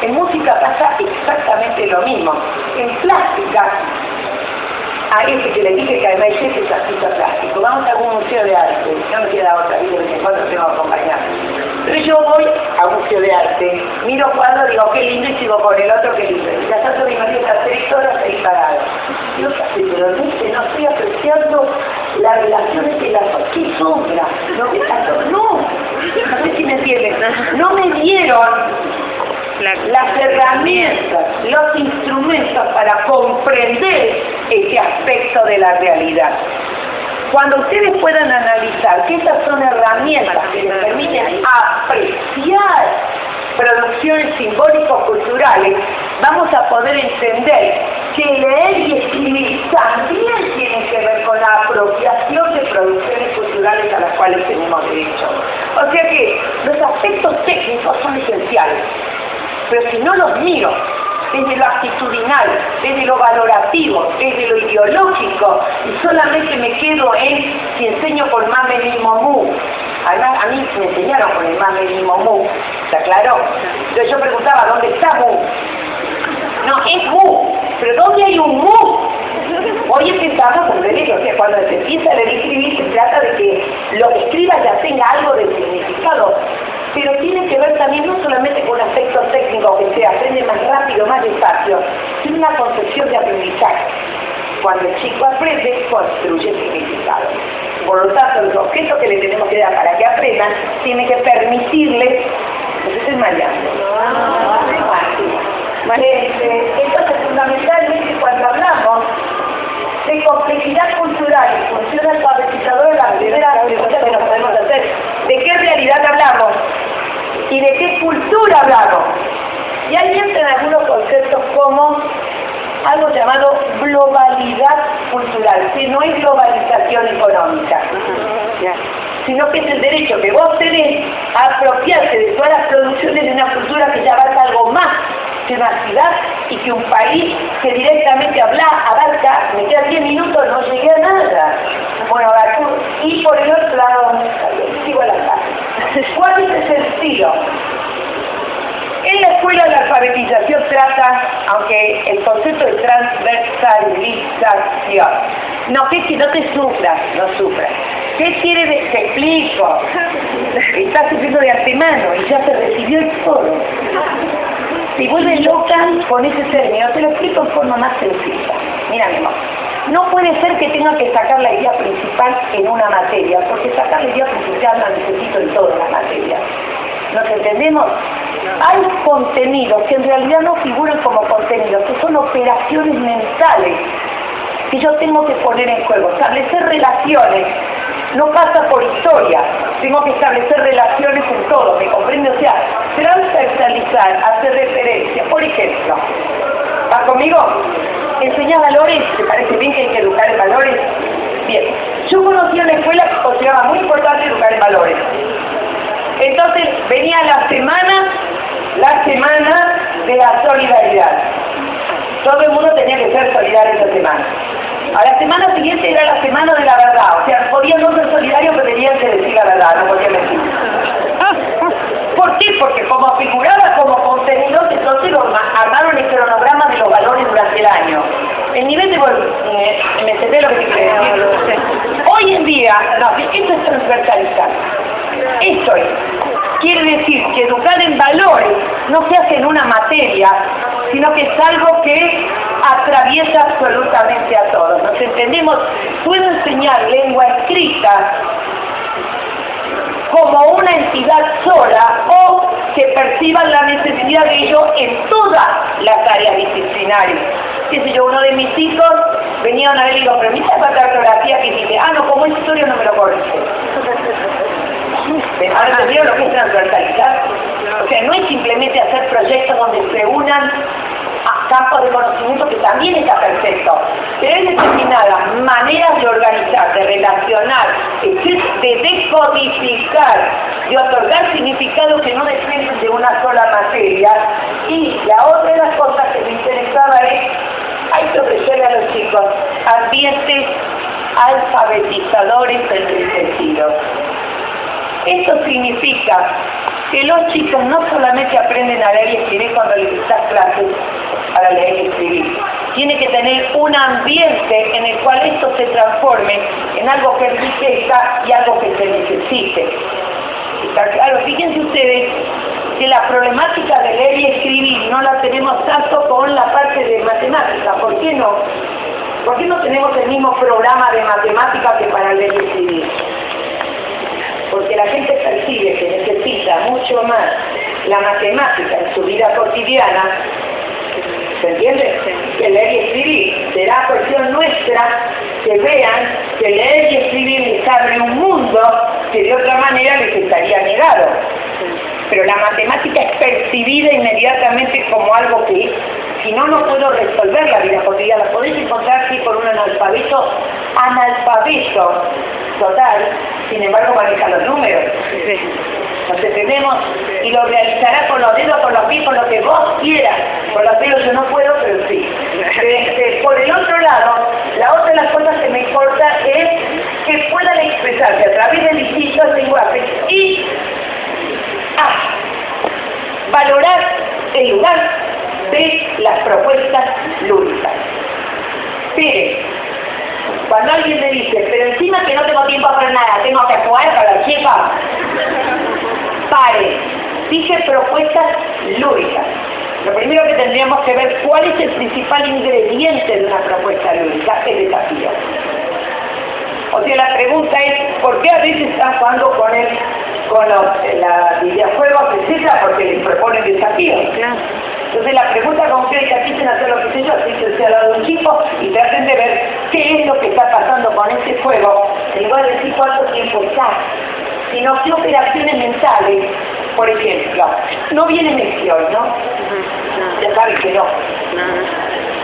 En música pasa exactamente lo mismo. En plástica, a ese que le dije que además es artista plástico, vamos a algún museo de arte, no me queda otra, de vez en cuando tengo que acompañar. Pero yo voy a un museo de arte, miro cuadros, digo qué lindo y sigo con el otro, qué lindo. Y ya tanto me imagino estar 3 horas ahí parado. Yo pero no estoy apreciando la relación entre las dos. ¿Qué sombra? No sé si me entienden. No me dieron las herramientas, los instrumentos para comprender ese aspecto de la realidad. Cuando ustedes puedan analizar que esas son herramientas que les permiten apreciar producciones simbólico-culturales, vamos a poder entender que leer y escribir también tiene que ver con la apropiación de producciones culturales a las cuales tenemos derecho. O sea que los aspectos técnicos son esenciales, pero si no los miro desde lo actitudinal, desde lo valorativo, desde lo ideológico, y solamente me quedo en si enseño con Mameli Momú. Además, a mí me enseñaron con el Mameli Momú, ¿se aclaró? Entonces yo preguntaba, ¿dónde está Mu? No, es Mu, pero ¿dónde hay un Mu? Hoy empezamos con derecho, o sea, cuando se empieza a leer y escribir, se trata de que lo que escriba ya tenga algo de significado. Pero tiene que ver también no solamente con aspectos técnicos que se aprende más rápido, más despacio, sino una concepción de aprendizaje. Cuando el chico aprende, construye significado. Por lo tanto, los objetos que le tenemos que dar para que aprendan, tiene que permitirles, pues estoy mareando. Entonces, fundamentalmente, cuando hablamos de complejidad cultural y función alfabetizadora, la primera pregunta que nos podemos hacer, ¿de qué realidad hablamos? ¿Y de qué cultura hablamos? Y ahí entran algunos conceptos como algo llamado globalidad cultural, que no es globalización económica, sino que es el derecho que vos tenés a apropiarse de todas las producciones de una cultura que ya abarca algo más que una ciudad y que un país que directamente abarca, me quedan 10 minutos, no llegué a nada. Bueno, y por el otro lado, sigo a la casa. ¿Cuál es ese estilo? En la escuela la alfabetización trata, aunque el concepto de transversalización, no, que si no te sufras, no sufras. ¿Qué quiere decir? Te explico. Estás sufriendo de antemano y ya se recibió el todo. Se vuelve loca con ese término, te lo explico en forma más sencilla. Mira, mi amor, no puede ser que tenga que sacar la idea principal en una materia, porque sacar la idea principal la necesito en todas las materias. ¿Nos entendemos? Hay contenidos que en realidad no figuran como contenidos, que son operaciones mentales que yo tengo que poner en juego. Establecer relaciones no pasa por historia, tengo que establecer relaciones en todo, ¿me comprende? O sea, transversalizar, hacer referencia. Por ejemplo, ¿vas conmigo? Enseñar valores, ¿te parece bien que hay que educar en valores? Bien, yo conocí una escuela que consideraba muy importante educar en valores. Entonces venía la semana de la solidaridad. Todo el mundo tenía que ser solidario esa semana. A la semana siguiente era la semana de la verdad. O sea, podían no ser solidarios, pero tenían que decir la verdad, no podían mentir. ¿Por qué? Porque como figuraba como contenidos, entonces armaron el cronograma de los valores durante el año. El nivel de... ¿me entendés lo que te quiero decir? Hoy en día, no, esto es transversalizar. Esto es. Quiere decir que educar en valores no se hace en una materia, sino que es algo que atraviesa absolutamente a todos. ¿Nos entendemos? Puedo enseñar lengua escrita como una entidad sola o que perciban la necesidad de ello en todas las áreas disciplinarias. Qué sé yo, uno de mis hijos venía una vez y digo, pero me hice falta ortografía que dice, no, como es historia no me lo corrige. Ahora entendieron lo que es transversalizar. O sea, no es simplemente hacer proyectos donde se unan a campos de conocimiento, que también está perfecto, pero hay determinadas maneras de organizar, de relacionar, de decodificar, de otorgar significado que no dependen de una sola materia. Y la otra de las cosas que me interesaba es, hay que ofrecerle a los chicos ambientes alfabetizadores enriquecidos. Esto significa que los chicos no solamente aprenden a leer y escribir cuando les das clases para leer y escribir. Tiene que tener un ambiente en el cual esto se transforme en algo que enriquezca y algo que se necesite. Claro, fíjense ustedes que la problemática de leer y escribir no la tenemos tanto con la parte de matemática. ¿Por qué no? ¿Por qué no tenemos el mismo programa de matemática que para leer y escribir? Porque la gente percibe que necesita mucho más la matemática en su vida cotidiana, ¿se entiende? Que leer y escribir. Será cuestión nuestra que vean que leer y escribir les abre un mundo que de otra manera les estaría negado. Pero la matemática es percibida inmediatamente como algo que, si no, no puedo resolver la vida cotidiana. Podéis encontrar sí con un analfabeto total, sin embargo maneja los números. Nos entendemos y lo realizará con los dedos, con los pies, con lo que vos quieras. Con los dedos yo no puedo, pero sí. Por el otro lado, la otra de las cosas que me importa es que puedan expresarse a través de distintos lenguajes y valorar el lugar de las propuestas lúdicas. Miren, cuando alguien me dice, pero encima que no tengo tiempo para nada, tengo que jugar para la chefa, pare, dije propuestas lúdicas. Lo primero que tendríamos que ver cuál es el principal ingrediente de una propuesta lúdica, el desafío. O sea, la pregunta es, ¿por qué a veces están jugando con los videojuegos, etcétera? Porque les proponen desafíos. Entonces la pregunta concreta, quisen hacer lo que sé yo, así al lado de un chico y traten de ver qué es lo que está pasando con ese juego, en lugar de decir cuánto tiempo está, sino qué operaciones mentales. Por ejemplo, no viene Messi hoy, ¿no? Ya saben que no.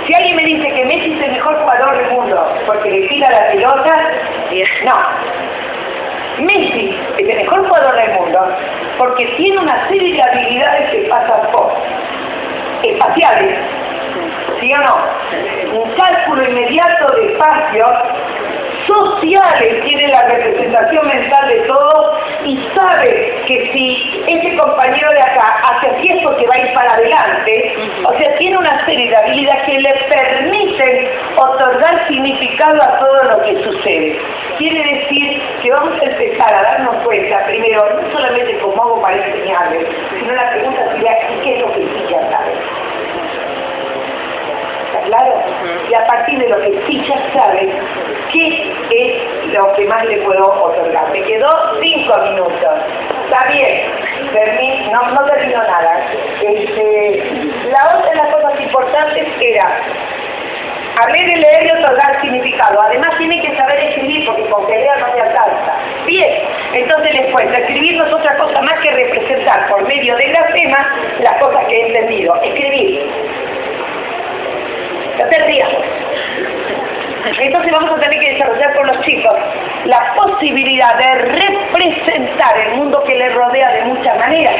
Si alguien me dice que Messi es el mejor jugador del mundo porque le tira la pelota, no. Messi es el mejor jugador del mundo porque tiene una serie de habilidades que pasan por espaciales, ¿sí o no? Un cálculo inmediato de espacios sociales, tiene la representación mental de todos y sabe que si ese compañero de acá hace así es porque va a ir para adelante. O sea, tiene una serie de habilidades que le permiten otorgar significado a todo lo que sucede. Quiere decir que vamos a empezar a darnos cuenta, primero, no solamente cómo hago para enseñarles, sino la pregunta sería, ¿qué es lo que sí ya sabe? ¿Está claro? Y a partir de lo que sí ya sabe, ¿qué es lo que más le puedo otorgar? Me quedó 5 minutos. Está bien, no termino nada. La otra de las cosas importantes era, hablé de leer y otorgar significado. Además tiene que saber escribir, porque con que lea no le alcanza. Bien, entonces les cuento, escribir no es otra cosa más que representar por medio de grafemas las cosas que he entendido. Escribir. No te rías. Entonces vamos a tener que desarrollar con los chicos la posibilidad de representar el mundo que les rodea de muchas maneras.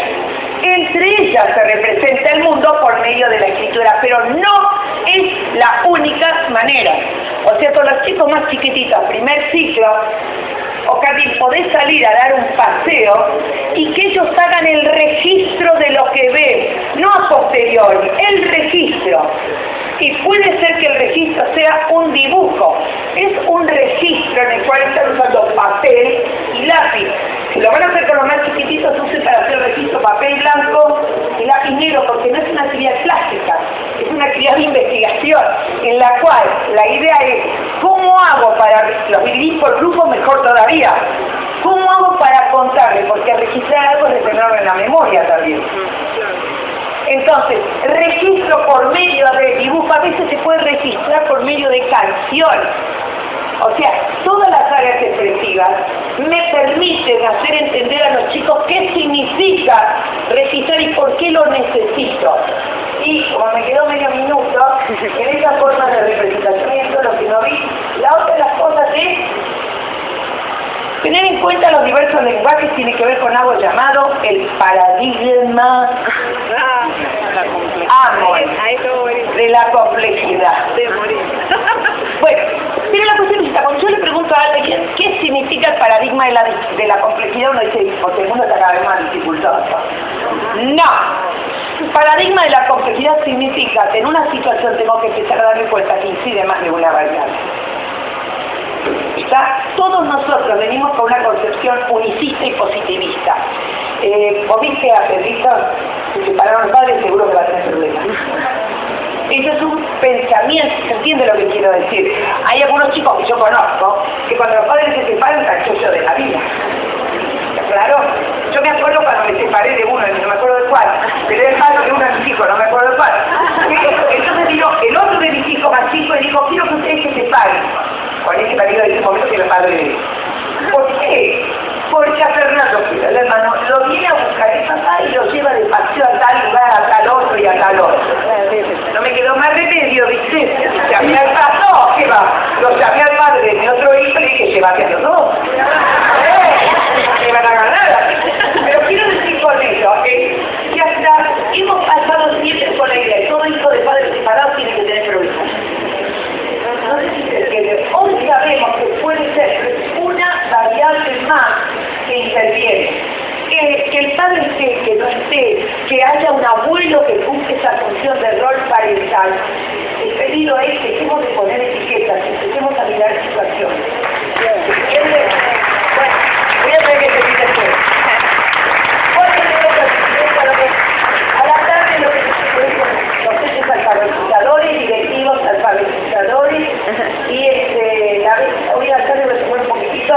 Entre ellas se representa el mundo por medio de la escritura, pero no es la única manera. O sea, con los chicos más chiquititos, primer ciclo, o casi podés salir a dar un paseo y que ellos hagan el registro de lo que ven, no a posteriori, el registro. Y puede ser que el registro sea un dibujo, es un registro en el cual están usando papel y lápiz. Si lo van a hacer con los más chiquititos, usen para hacer el registro papel blanco y lápiz negro, porque no es una actividad plástica, es una actividad de investigación, en la cual la idea es, ¿cómo hago para los dividir por grupos? Mejor todavía. ¿Cómo hago para contarle? Porque registrar algo es de tenerlo en la memoria también. Entonces, registro por medio de dibujo, a veces se puede registrar por medio de canción. O sea, todas las áreas expresivas me permiten hacer entender a los chicos qué significa registrar y por qué lo necesito. Y como me quedó medio minuto, en esa forma de representación, y esto es lo que no vi, la otra de las cosas es tener en cuenta los diversos lenguajes. Tiene que ver con algo llamado el paradigma de la complejidad. Bueno, pero la cuestión es esta, cuando yo le pregunto a alguien qué significa el paradigma de la complejidad, uno dice, porque el mundo está cada vez más dificultoso. No. El paradigma de la complejidad significa que en una situación tengo que empezar a darme cuenta que incide más de una variable. Todos nosotros venimos con una concepción unicista y positivista. ¿Vos viste a Pedrito? Se separaron los padres, seguro que va a tener problemas. Eso es un pensamiento, ¿se entiende lo que quiero decir? Hay algunos chicos que yo conozco que cuando los padres se separan están chochos de la vida. Claro, yo me acuerdo cuando me separé de uno, no me acuerdo de cuál, pero es malo de uno de mis hijos, no me acuerdo de cuál. Entonces digo, el otro de mis hijos más chicos le dijo, quiero que ustedes se separen. Con ese marido de ese momento que era padre de él. ¿Por qué? Porque a Fernando, el hermano, lo viene a buscar el papá y lo lleva de paseo a tal lugar, a tal otro y a tal otro. No me quedó más remedio, ¿viste? Llamé al pastor, ¿qué va? Lo llamé al padre de mi otro hijo y dije, llévate a los dos. Me van a ganar. Pero quiero decir con eso, que hasta hemos pasado siempre con la idea de todo hijo de padres separados tiene que tener problemas. No sé si se entiende. Hoy sabemos que puede ser una variable más que interviene. Que el padre esté, que no esté, que haya un abuelo que cumple esa función de rol parental. El pedido es que dejemos de poner etiquetas, que empecemos a mirar situaciones. ¿Entiendes? Bueno, voy a tener que seguir después. A la tarde lo que los hechos alfabetizadores, directivos alfabetizadores, y hoy a la tarde voy a tomar un poquitito,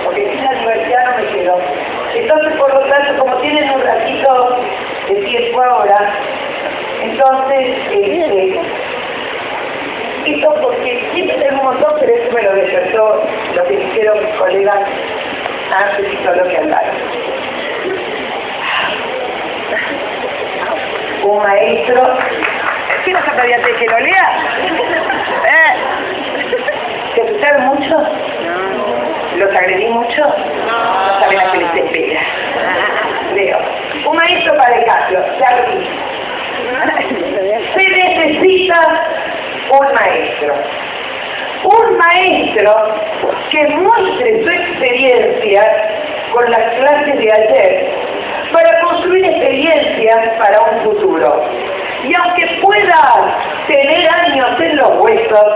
porque sin la diversidad no me quedo. Entonces, por lo tanto, como tienen un ratito de tiempo ahora, entonces, esto porque siempre tengo un montón, pero eso me lo despertó lo que dijeron mis colegas antes y todo lo que hablaron. Un maestro, ¿qué no se podía hacer que lo lea? ¿Se asustaron mucho? No. ¿Los agredí mucho? No saben a qué les espera. Leo. Un maestro para el caso, ya lo dije. Se necesita un maestro. Un maestro que muestre su experiencia con las clases de ayer para construir experiencias para un futuro. Y aunque pueda tener años en los huesos,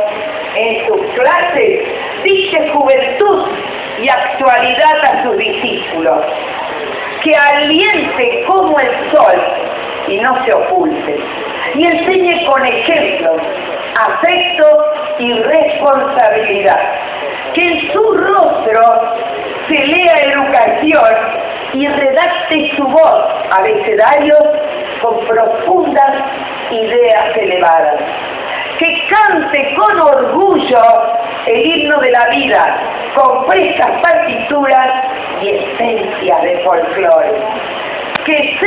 en sus clases dice juventud y actualidad a sus discípulos, que aliente como el sol y no se oculte, y enseñe con ejemplos, afecto y responsabilidad, que en su rostro se lea educación y redacte su voz abecedarios con profundas ideas elevadas, que cante con orgullo el himno de la vida, con frescas partituras y esencia de folclore, que